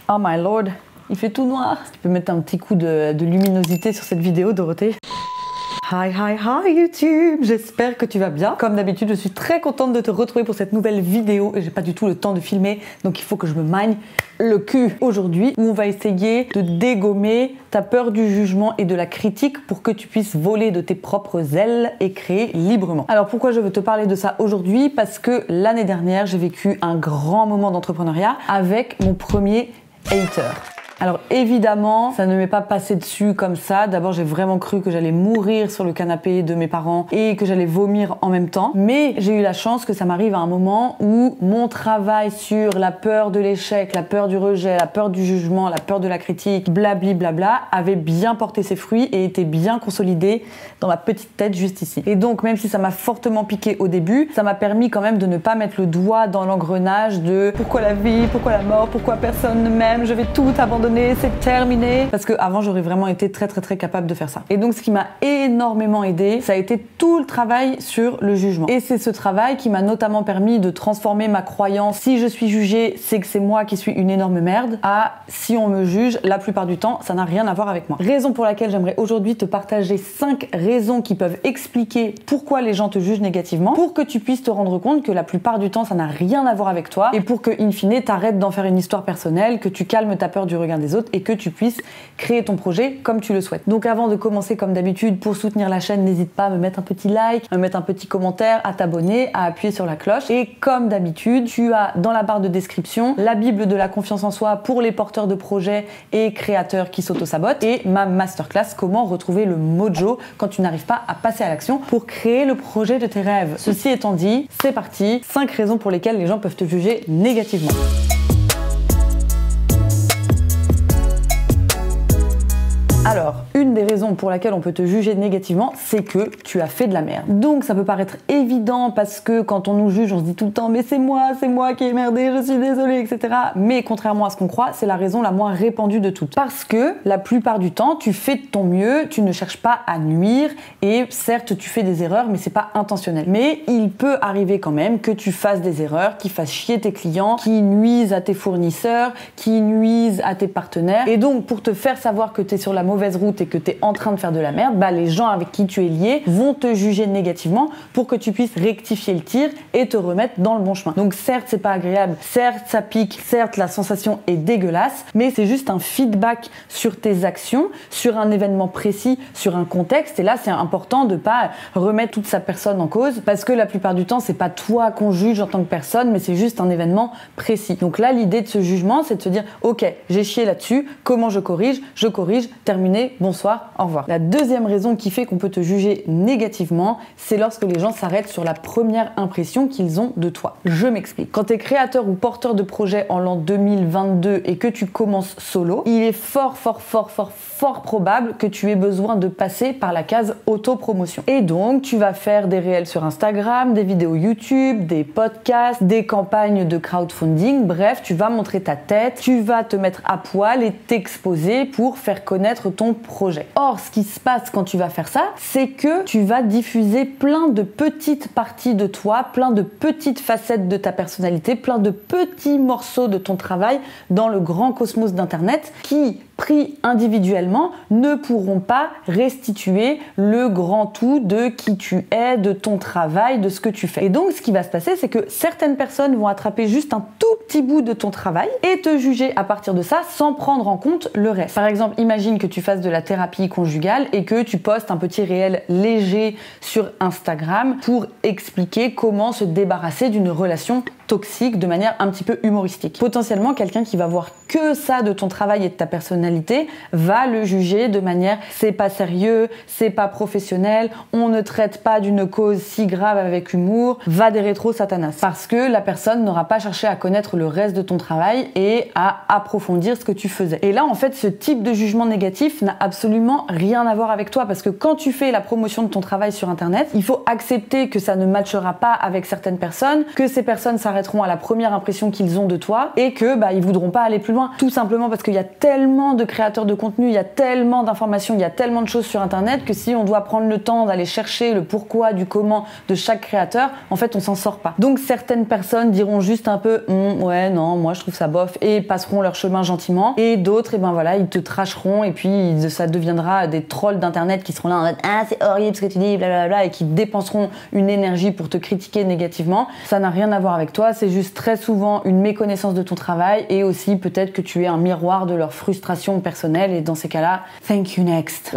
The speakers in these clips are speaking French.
Oh my lord, il fait tout noir. Tu peux mettre un petit coup de luminosité sur cette vidéo, Dorothée? Hi YouTube, j'espère que tu vas bien. Comme d'habitude, je suis très contente de te retrouver pour cette nouvelle vidéo et j'ai pas du tout le temps de filmer, donc il faut que je me magne le cul aujourd'hui où on va essayer de dégommer ta peur du jugement et de la critique pour que tu puisses voler de tes propres ailes et créer librement. Alors pourquoi je veux te parler de ça aujourd'hui? Parce que l'année dernière, j'ai vécu un grand moment d'entrepreneuriat avec mon premier hater. Alors évidemment, ça ne m'est pas passé dessus comme ça. D'abord, j'ai vraiment cru que j'allais mourir sur le canapé de mes parents et que j'allais vomir en même temps. Mais j'ai eu la chance que ça m'arrive à un moment où mon travail sur la peur de l'échec, la peur du rejet, la peur du jugement, la peur de la critique, blabli blabla, avait bien porté ses fruits et était bien consolidé dans ma petite tête juste ici. Et donc, même si ça m'a fortement piqué au début, ça m'a permis quand même de ne pas mettre le doigt dans l'engrenage de pourquoi la vie, pourquoi la mort, pourquoi personne ne m'aime, je vais tout abandonner, c'est terminé. Parce que avant j'aurais vraiment été très capable de faire ça. Et donc ce qui m'a énormément aidé, ça a été tout le travail sur le jugement. Et c'est ce travail qui m'a notamment permis de transformer ma croyance si je suis jugée, c'est que c'est moi qui suis une énorme merde, à si on me juge, la plupart du temps, ça n'a rien à voir avec moi. Raison pour laquelle j'aimerais aujourd'hui te partager 5 raisons qui peuvent expliquer pourquoi les gens te jugent négativement, pour que tu puisses te rendre compte que la plupart du temps ça n'a rien à voir avec toi et pour que in fine t'arrêtes d'en faire une histoire personnelle, que tu calmes ta peur du regard des autres et que tu puisses créer ton projet comme tu le souhaites. Donc avant de commencer, comme d'habitude, pour soutenir la chaîne, n'hésite pas à me mettre un petit like, à me mettre un petit commentaire, à t'abonner, à appuyer sur la cloche. Et comme d'habitude, tu as dans la barre de description la Bible de la confiance en soi pour les porteurs de projets et créateurs qui s'auto-sabotent et ma masterclass comment retrouver le mojo quand tu n'arrives pas à passer à l'action pour créer le projet de tes rêves. Ceci étant dit, c'est parti. 5 raisons pour lesquelles les gens peuvent te juger négativement. Alors, une des raisons pour laquelle on peut te juger négativement, c'est que tu as fait de la merde. Donc ça peut paraître évident parce que quand on nous juge, on se dit tout le temps mais c'est moi qui ai merdé, je suis désolée, etc. Mais contrairement à ce qu'on croit, c'est la raison la moins répandue de toutes. Parce que la plupart du temps, tu fais de ton mieux, tu ne cherches pas à nuire et certes tu fais des erreurs mais c'est pas intentionnel. Mais il peut arriver quand même que tu fasses des erreurs qui fassent chier tes clients, qui nuisent à tes fournisseurs, qui nuisent à tes partenaires. Et donc pour te faire savoir que tu es sur la mauvaise route et que tu es en train de faire de la merde, bah les gens avec qui tu es lié vont te juger négativement pour que tu puisses rectifier le tir et te remettre dans le bon chemin. Donc certes, c'est pas agréable, certes ça pique, certes la sensation est dégueulasse, mais c'est juste un feedback sur tes actions, sur un événement précis, sur un contexte. Et là, c'est important de pas remettre toute sa personne en cause parce que la plupart du temps, c'est pas toi qu'on juge en tant que personne, mais c'est juste un événement précis. Donc là, l'idée de ce jugement, c'est de se dire ok, j'ai chié là-dessus, comment je corrige, terminé, bonsoir, au revoir. La deuxième raison qui fait qu'on peut te juger négativement, c'est lorsque les gens s'arrêtent sur la première impression qu'ils ont de toi. Je m'explique. Quand tu es créateur ou porteur de projet en l'an 2022 et que tu commences solo, il est fort probable que tu aies besoin de passer par la case autopromotion. Et donc, tu vas faire des réels sur Instagram, des vidéos YouTube, des podcasts, des campagnes de crowdfunding, bref, tu vas montrer ta tête, tu vas te mettre à poil et t'exposer pour faire connaître ton projet. Or, ce qui se passe quand tu vas faire ça, c'est que tu vas diffuser plein de petites parties de toi, plein de petites facettes de ta personnalité, plein de petits morceaux de ton travail dans le grand cosmos d'Internet qui, pris individuellement, ne pourront pas restituer le grand tout de qui tu es, de ton travail, de ce que tu fais. Et donc, ce qui va se passer, c'est que certaines personnes vont attraper juste un tout petit bout de ton travail et te juger à partir de ça sans prendre en compte le reste. Par exemple, imagine que tu fasses de la thérapie conjugale et que tu postes un petit réel léger sur Instagram pour expliquer comment se débarrasser d'une relation toxique de manière un petit peu humoristique. Potentiellement, quelqu'un qui va voir que ça de ton travail et de ta personnalité va le juger de manière c'est pas sérieux, c'est pas professionnel, on ne traite pas d'une cause si grave avec humour, va des rétros satanas. Parce que la personne n'aura pas cherché à connaître le reste de ton travail et à approfondir ce que tu faisais. Et là, en fait, ce type de jugement négatif n'a absolument rien à voir avec toi parce que quand tu fais la promotion de ton travail sur Internet, il faut accepter que ça ne matchera pas avec certaines personnes, que ces personnes s'arrêtent s'arrêteront à la première impression qu'ils ont de toi et que ils voudront pas aller plus loin. Tout simplement parce qu'il y a tellement de créateurs de contenu, il y a tellement d'informations, il y a tellement de choses sur internet que si on doit prendre le temps d'aller chercher le pourquoi, du comment de chaque créateur, en fait on s'en sort pas. Donc certaines personnes diront juste un peu ouais non moi je trouve ça bof et passeront leur chemin gentiment, et d'autres ils te tracheront et puis ça deviendra des trolls d'internet qui seront là en mode c'est horrible ce que tu dis blablabla et qui dépenseront une énergie pour te critiquer négativement. Ça n'a rien à voir avec toi, c'est juste très souvent une méconnaissance de ton travail et aussi peut-être que tu es un miroir de leur frustration personnelle, et dans ces cas-là, thank you next.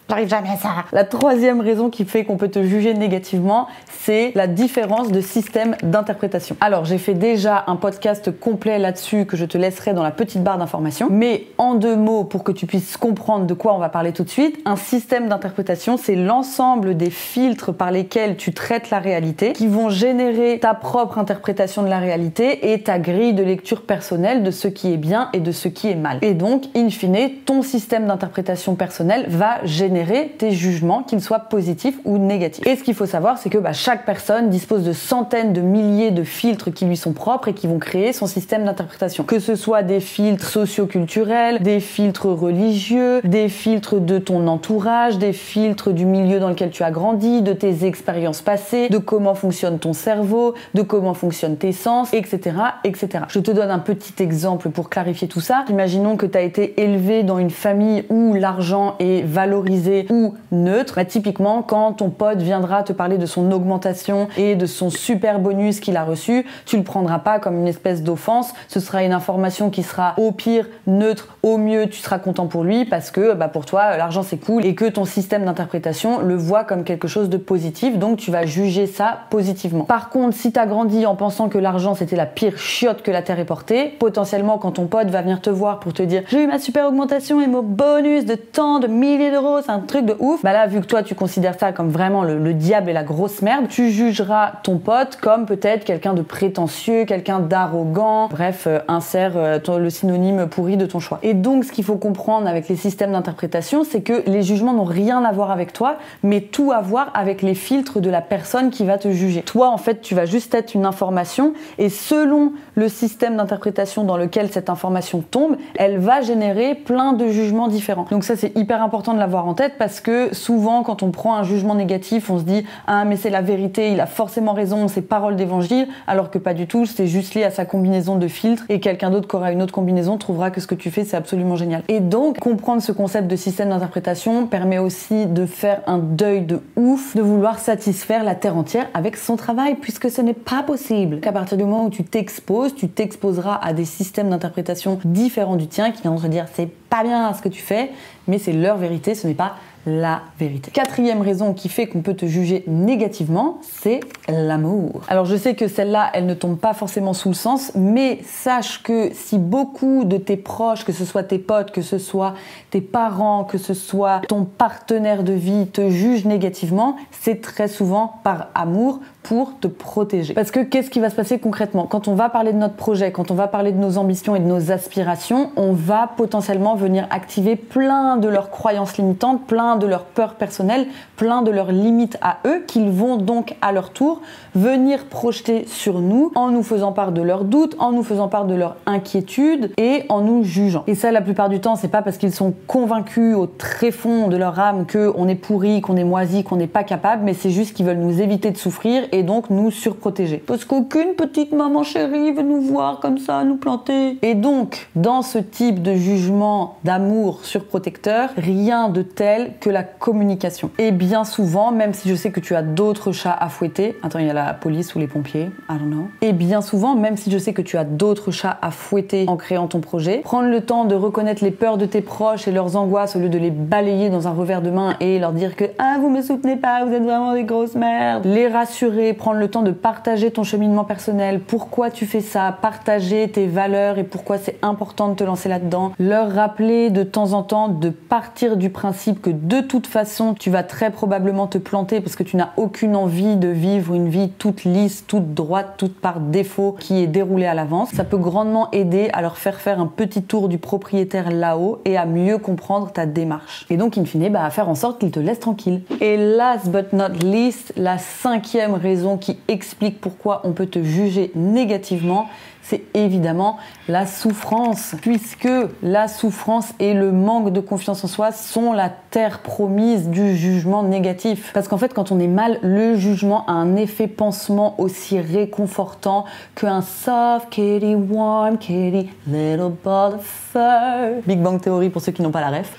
J'arrive jamais à ça. La troisième raison qui fait qu'on peut te juger négativement, c'est la différence de système d'interprétation. Alors, j'ai fait déjà un podcast complet là-dessus que je te laisserai dans la petite barre d'information. Mais en 2 mots, pour que tu puisses comprendre de quoi on va parler tout de suite, un système d'interprétation, c'est l'ensemble des filtres par lesquels tu traites la réalité qui vont générer ta propre interprétation de la réalité et ta grille de lecture personnelle de ce qui est bien et de ce qui est mal. Et donc, in fine, ton système d'interprétation personnelle va générer tes jugements, qu'ils soient positifs ou négatifs. Et ce qu'il faut savoir, c'est que chaque personne dispose de centaines de milliers de filtres qui lui sont propres et qui vont créer son système d'interprétation. Que ce soit des filtres socio-culturels, des filtres religieux, des filtres de ton entourage, des filtres du milieu dans lequel tu as grandi, de tes expériences passées, de comment fonctionne ton cerveau, de comment fonctionnent tes sens, etc., etc. Je te donne un petit exemple pour clarifier tout ça. Imaginons que tu as été élevé dans une famille où l'argent est valorisé ou neutre. Typiquement, quand ton pote viendra te parler de son augmentation et de son super bonus qu'il a reçu, tu le prendras pas comme une espèce d'offense. Ce sera une information qui sera au pire neutre, au mieux tu seras content pour lui parce que pour toi l'argent c'est cool et que ton système d'interprétation le voit comme quelque chose de positif, donc tu vas juger ça positivement. Par contre, si tu as grandi en pensant que l'argent c'était la pire chiotte que la terre ait portée, potentiellement quand ton pote va venir te voir pour te dire j'ai eu ma super augmentation et mon bonus de tant de milliers d'euros, c'est un truc de ouf, là vu que toi tu considères ça comme vraiment le diable et la grosse merde, tu jugeras ton pote comme peut-être quelqu'un de prétentieux, quelqu'un d'arrogant, bref, insère le synonyme pourri de ton choix. Et donc ce qu'il faut comprendre avec les systèmes d'interprétation, c'est que les jugements n'ont rien à voir avec toi, mais tout à voir avec les filtres de la personne qui va te juger. Toi en fait tu vas juste être une information et selon le système d'interprétation dans lequel cette information tombe, elle va générer plein de jugements différents. Donc ça c'est hyper important de l'avoir en tête parce que souvent quand on prend un jugement négatif, on se dit ah mais c'est la vérité, il a forcément raison, c'est parole d'évangile, alors que pas du tout, c'est juste lié à sa combinaison de filtres et quelqu'un d'autre qui aura une autre combinaison trouvera que ce que tu fais c'est absolument génial. Et donc comprendre ce concept de système d'interprétation permet aussi de faire un deuil de ouf de vouloir satisfaire la terre entière avec son travail, puisque ce n'est pas possible. À partir du moment où tu t'exposes, tu t'exposeras à des systèmes d'interprétation différents du tien qui viendront te dire c'est pas bien ce que tu fais, mais c'est leur vérité, ce n'est pas la vérité. Quatrième raison qui fait qu'on peut te juger négativement, c'est l'amour. Alors je sais que celle-là, elle ne tombe pas forcément sous le sens, mais sache que si beaucoup de tes proches, que ce soit tes potes, que ce soit tes parents, que ce soit ton partenaire de vie, te jugent négativement, c'est très souvent par amour pour te protéger. Parce que qu'est-ce qui va se passer concrètement? Quand on va parler de notre projet, quand on va parler de nos ambitions et de nos aspirations, on va potentiellement venir activer plein de leurs croyances limitantes, plein de leurs peurs personnelles, plein de leurs limites à eux, qu'ils vont donc à leur tour venir projeter sur nous en nous faisant part de leurs doutes, en nous faisant part de leurs inquiétudes et en nous jugeant. Et ça, la plupart du temps, c'est pas parce qu'ils sont convaincus au très fond de leur âme qu'on est pourri, qu'on est moisi, qu'on n'est pas capable, mais c'est juste qu'ils veulent nous éviter de souffrir et donc nous surprotéger. Parce qu'aucune petite maman chérie veut nous voir comme ça, nous planter. Et donc, dans ce type de jugement d'amour surprotecteur, rien de tel que la communication. Et bien souvent, même si je sais que tu as d'autres chats à fouetter, attends, il y a la police ou les pompiers, I don't know. Et bien souvent, même si je sais que tu as d'autres chats à fouetter en créant ton projet, prendre le temps de reconnaître les peurs de tes proches et leurs angoisses au lieu de les balayer dans un revers de main et leur dire que ah, vous me soutenez pas, vous êtes vraiment des grosses merdes. Les rassurer, prendre le temps de partager ton cheminement personnel, pourquoi tu fais ça, partager tes valeurs et pourquoi c'est important de te lancer là-dedans, leur rappeler de temps en temps de partir du principe que de toute façon tu vas très probablement te planter parce que tu n'as aucune envie de vivre une vie toute lisse, toute droite, toute par défaut qui est déroulée à l'avance. Ça peut grandement aider à leur faire un petit tour du propriétaire là-haut et à mieux comprendre ta démarche. Et donc in fine, à faire en sorte qu'ils te laissent tranquille. Et last but not least, la cinquième raison raison qui explique pourquoi on peut te juger négativement, c'est évidemment la souffrance, puisque la souffrance et le manque de confiance en soi sont la terre promise du jugement négatif. Parce qu'en fait, quand on est mal, le jugement a un effet pansement aussi réconfortant qu'un soft kitty, warm kitty, little ball of fur. Big Bang Theory pour ceux qui n'ont pas la ref.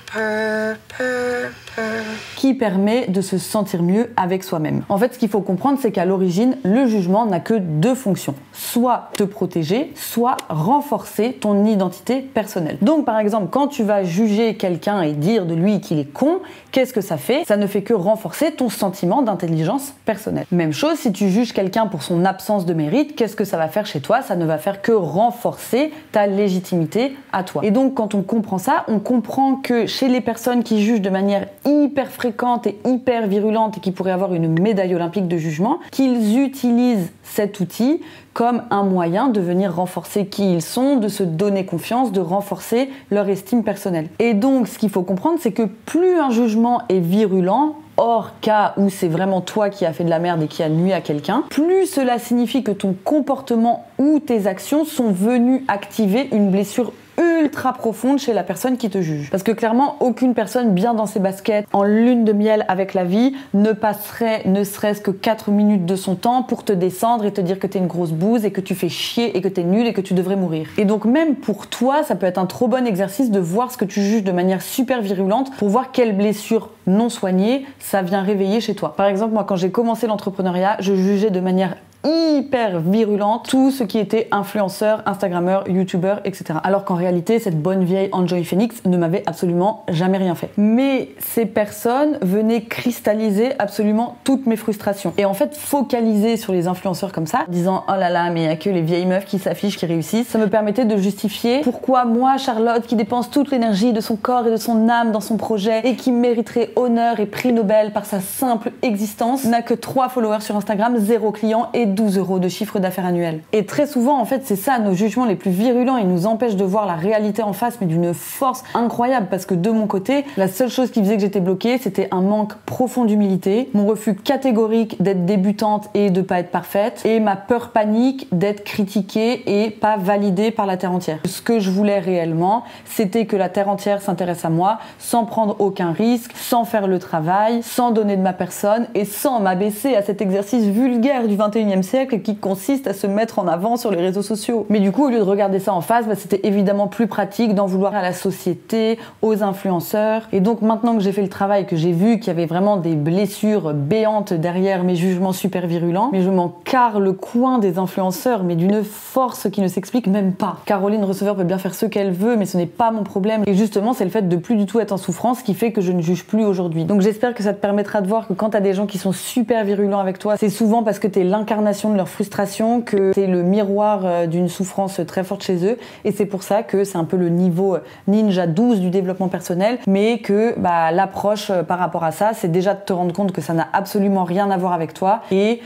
Qui permet de se sentir mieux avec soi-même. En fait, ce qu'il faut comprendre, c'est qu'à l'origine, le jugement n'a que deux fonctions. Soit te protéger, soit renforcer ton identité personnelle. Donc, par exemple, quand tu vas juger quelqu'un et dire de lui qu'il est con, qu'est-ce que ça fait? Ça ne fait que renforcer ton sentiment d'intelligence personnelle. Même chose, si tu juges quelqu'un pour son absence de mérite, qu'est-ce que ça va faire chez toi? Ça ne va faire que renforcer ta légitimité à toi. Et donc, quand on comprend ça, on comprend que chez les personnes qui jugent de manière hyper fréquente et hyper virulente et qui pourraient avoir une médaille olympique de jugement, qu'ils utilisent cet outil comme un moyen de venir renforcer qui ils sont, de se donner confiance, de renforcer leur estime personnelle. Et donc, ce qu'il faut comprendre, c'est que plus un jugement est virulent, hors cas où c'est vraiment toi qui as fait de la merde et qui a nui à quelqu'un, plus cela signifie que ton comportement ou tes actions sont venus activer une blessure ultra profonde chez la personne qui te juge. Parce que clairement, aucune personne bien dans ses baskets, en lune de miel avec la vie, ne passerait ne serait-ce que 4 minutes de son temps pour te descendre et te dire que t'es une grosse bouse et que tu fais chier et que t'es nul et que tu devrais mourir. Et donc même pour toi, ça peut être un trop bon exercice de voir ce que tu juges de manière super virulente pour voir quelle blessure non soignée ça vient réveiller chez toi. Par exemple, moi quand j'ai commencé l'entrepreneuriat, je jugeais de manière hyper virulente tout ce qui était influenceur, instagrammeur, youtubeur, etc. Alors qu'en réalité, cette bonne vieille Enjoy Phoenix ne m'avait absolument jamais rien fait. Mais ces personnes venaient cristalliser absolument toutes mes frustrations. Et en fait, focaliser sur les influenceurs comme ça, disant oh là là, mais il n'y a que les vieilles meufs qui s'affichent, qui réussissent, ça me permettait de justifier pourquoi moi, Charlotte, qui dépense toute l'énergie de son corps et de son âme dans son projet et qui mériterait honneur et prix Nobel par sa simple existence, n'a que 3 followers sur Instagram, 0 clients et 12 € de chiffre d'affaires annuel. Et très souvent, en fait, c'est ça, nos jugements les plus virulents, ils nous empêchent de voir la réalité en face, mais d'une force incroyable, parce que de mon côté, la seule chose qui faisait que j'étais bloquée, c'était un manque profond d'humilité, mon refus catégorique d'être débutante et de pas être parfaite, et ma peur panique d'être critiquée et pas validée par la terre entière. Ce que je voulais réellement, c'était que la terre entière s'intéresse à moi, sans prendre aucun risque, sans faire le travail, sans donner de ma personne, et sans m'abaisser à cet exercice vulgaire du 21e siècle qui consiste à se mettre en avant sur les réseaux sociaux. Mais du coup, au lieu de regarder ça en face, c'était évidemment plus pratique d'en vouloir à la société, aux influenceurs. Et donc maintenant que j'ai fait le travail, que j'ai vu qu'il y avait vraiment des blessures béantes derrière mes jugements super virulents, mais je m'en carre le coin des influenceurs, mais d'une force qui ne s'explique même pas. Caroline Receveur peut bien faire ce qu'elle veut, mais ce n'est pas mon problème. Et justement, c'est le fait de plus du tout être en souffrance qui fait que je ne juge plus aujourd'hui. Donc j'espère que ça te permettra de voir que quand t'as des gens qui sont super virulents avec toi, c'est souvent parce que t'es l'incarnation de leur frustration, que c'est le miroir d'une souffrance très forte chez eux, et c'est pour ça que c'est un peu le niveau ninja 12 du développement personnel, mais que l'approche par rapport à ça, c'est déjà de te rendre compte que ça n'a absolument rien à voir avec toi, et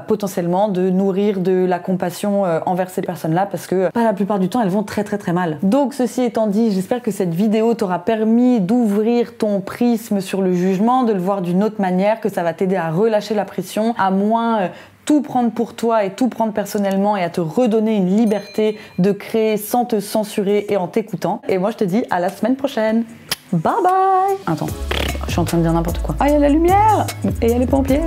potentiellement de nourrir de la compassion envers ces personnes-là, parce que la plupart du temps, elles vont très très très mal. Donc ceci étant dit, j'espère que cette vidéo t'aura permis d'ouvrir ton prisme sur le jugement, de le voir d'une autre manière, que ça va t'aider à relâcher la pression, à moins tout prendre pour toi et tout prendre personnellement, et à te redonner une liberté de créer sans te censurer et en t'écoutant. Et moi je te dis à la semaine prochaine. Bye bye. Attends, je suis en train de dire n'importe quoi. Ah, il y a la lumière et il y a les pompiers.